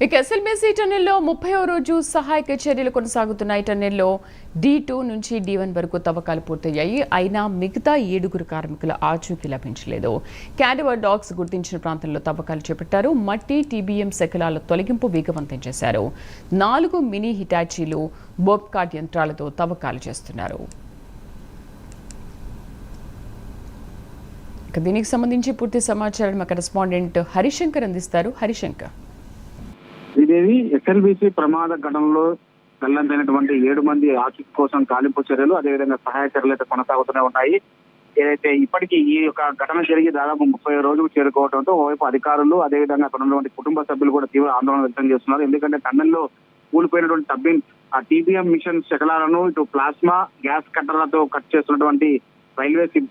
ఇక ఎస్ఎల్బీసీ టన్నెల్లో 30వ రోజు సహాయక చర్యలు కొనసాగుతున్నాయి. టన్నెల్లో D2 నుంచి D1 వరకు తవ్వకాలు పూర్తయ్యాయి. అయినా మిగతా 7 కార్మికుల ఆచూకీ లభించలేదు. క్యాడవర్ డాగ్స్ గుర్తించిన ప్రాంతంలో తవ్వకాలు చేపట్టారు. మట్టి TBM శకలాల తొలగింపు వేగవంతం చేశారు. 4 మినీ హిటాచీలు బోబ్కాట్ యంత్రాలతో తవ్వకాలు చేస్తున్నారు. ఇక దీనికి సంబంధించి పూర్తి సమాచారం మా కరెస్పాండెంట్ హరిశంకర్ అందిస్తారు. హరిశంకర్, శ్రీదేవి, ఎస్ఎల్బీసీ ప్రమాద ఘటనలో గల్లంతైనటువంటి 7 మంది ఆచూకీ కోసం గాలింపు చర్యలు, అదేవిధంగా సహాయ చర్యలు అయితే కొనసాగుతూనే ఉన్నాయి. ఏదైతే ఇప్పటికీ ఈ యొక్క ఘటన జరిగి దాదాపు 30 రోజులు చేరుకోవడంతో ఓవైపు అధికారులు, అదేవిధంగా అక్కడ ఉన్నటువంటి కుటుంబ సభ్యులు కూడా తీవ్ర ఆందోళన వ్యక్తం చేస్తున్నారు. ఎందుకంటే టన్నెల్లో కూలిపోయినటువంటి టర్బిన్ ఆ TBM మిషన్ శకలాలను ఇటు ప్లాస్మా గ్యాస్ కట్టర్లతో కట్ చేస్తున్నటువంటి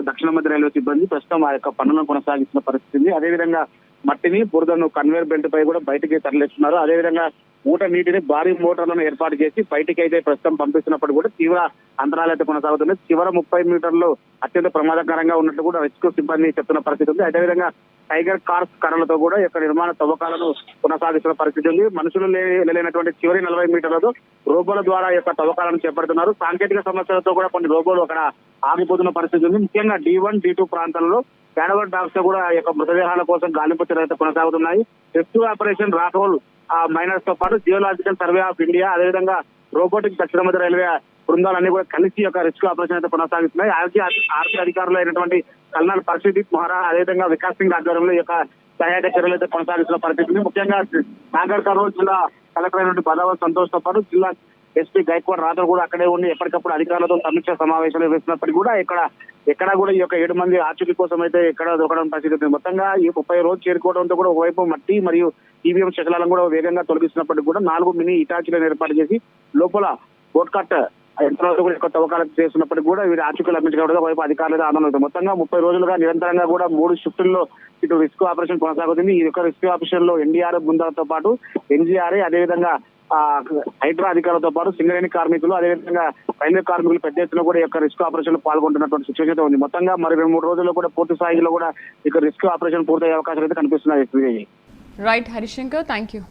దక్షిణ మధ్య రైల్వే సిబ్బంది ప్రస్తుతం ఆ యొక్క పనులను కొనసాగిస్తున్న పరిస్థితి. అదేవిధంగా మట్టిని, బురదను కన్వేర్ బెల్ట్ పై కూడా బయటికి తరలిస్తున్నారు. అదేవిధంగా ఊట నీటిని భారీ మోటార్లను ఏర్పాటు చేసి బయటికి అయితే ప్రస్తుతం పంపిస్తున్నప్పుడు కూడా తీవ్ర అంతరాలు అయితే కొనసాగుతున్నాయి. చివర 30 మీటర్లు అత్యంత ప్రమాదకరంగా ఉన్నట్లు కూడా రెస్క్యూ సిబ్బంది చెప్తున్న పరిస్థితి ఉంది. అదేవిధంగా టైగర్ కార్స్ కర్రలతో కూడా యొక్క నిర్మాణ తవ్వకాలను కొనసాగిస్తున్న పరిస్థితి ఉంది. మనుషులు లేనటువంటి చివరి 40 మీటర్లతో రోబోల ద్వారా యొక్క తవ్వకాలను చేపడుతున్నారు. సాంకేతిక సమస్యలతో కూడా కొన్ని రోబోలు అక్కడ ఆగిపోతున్న పరిస్థితి ఉంది. ముఖ్యంగా D1, D2 ప్రాంతాలలో క్యాడవర్ డాగ్స్ కూడా యొక్క మృతదేహాల కోసం గాలింపు చర్యలు కొనసాగుతున్నాయి. రెస్క్యూ ఆపరేషన్ రాథోల్ మైనర్స్ తో పాటు జియోలాజికల్ సర్వే ఆఫ్ ఇండియా, అదేవిధంగా రోబోటిక్ దక్షిణ మధ్య రైల్వే బృందాలన్నీ కూడా కలిసి యొక్క రెస్క్యూ ఆపరేషన్ అయితే కొనసాగిస్తున్నాయి. ఆర్మీ అధికారులు అయినటువంటి కల్నల్ పర్షదీప్ మొహరా, అదేవిధంగా వికాస్ సింగ్ ఆధ్వర్యంలో ఈ యొక్క సహాయక చర్యలు అయితే కొనసాగిస్తున్న పరిస్థితి. ముఖ్యంగా నాగర్ కర్నూలు జిల్లా కలెక్టర్ అయినటువంటి బదావత్ సంతోష్ తో పాటు జిల్లా SP గైక్వాడ్ రాథోడ్ కూడా అక్కడే ఉండి ఎప్పటికప్పుడు అధికారులతో సమీక్ష సమావేశాలు నిర్వహిస్తున్నప్పటికీ కూడా ఎక్కడ కూడా ఈ యొక్క 7 మంది ఆచూకీ కోసం అయితే ఎక్కడ దొరకడం పరిస్థితి. మొత్తంగా ఈ 30 రోజు చేరుకోవడంతో కూడా ఒకవైపు మట్టి మరియు TBM శకలాలను కూడా వేగంగా తొలగిస్తున్నప్పటికీ కూడా 4 మినీ హిటాచీలను ఏర్పాటు చేసి లోపల బోట్కాట్ యంత్రాలు కూడా ఎక్కువ తవ్వకాలు చేస్తున్నప్పటికీ కూడా వీరి ఆచూకీ లభించకపోవడం వైపు అధికారులు ఆందోళన. మొత్తంగా 30 రోజులుగా నిరంతరంగా కూడా 3 షిఫ్టుల్లో ఇటు రెస్క్యూ ఆపరేషన్ కొనసాగుతుంది. ఈ యొక్క రెస్క్యూ ఆపరేషన్ లో NDRF బృందాలతో పాటు NGRA, అదేవిధంగా హైడ్రా అధికారులతో పాటు సింగరేణి కార్మికులు, అదేవిధంగా రైల్వే కార్మికులు పెద్ద ఎత్తున కూడా ఈ యొక్క రెస్క్యూ ఆపరేషన్ లో పాల్గొంటున్నటువంటి సిచ్యువేషన్ ఉంది. మొత్తంగా మరి 2-3 రోజుల్లో కూడా పూర్తి స్థాయిలో కూడా ఈ రెస్క్యూ ఆపరేషన్ పూర్తయ్యే అవకాశాలు అయితే కనిపిస్తున్నాయి. Right Harishankar, thank you.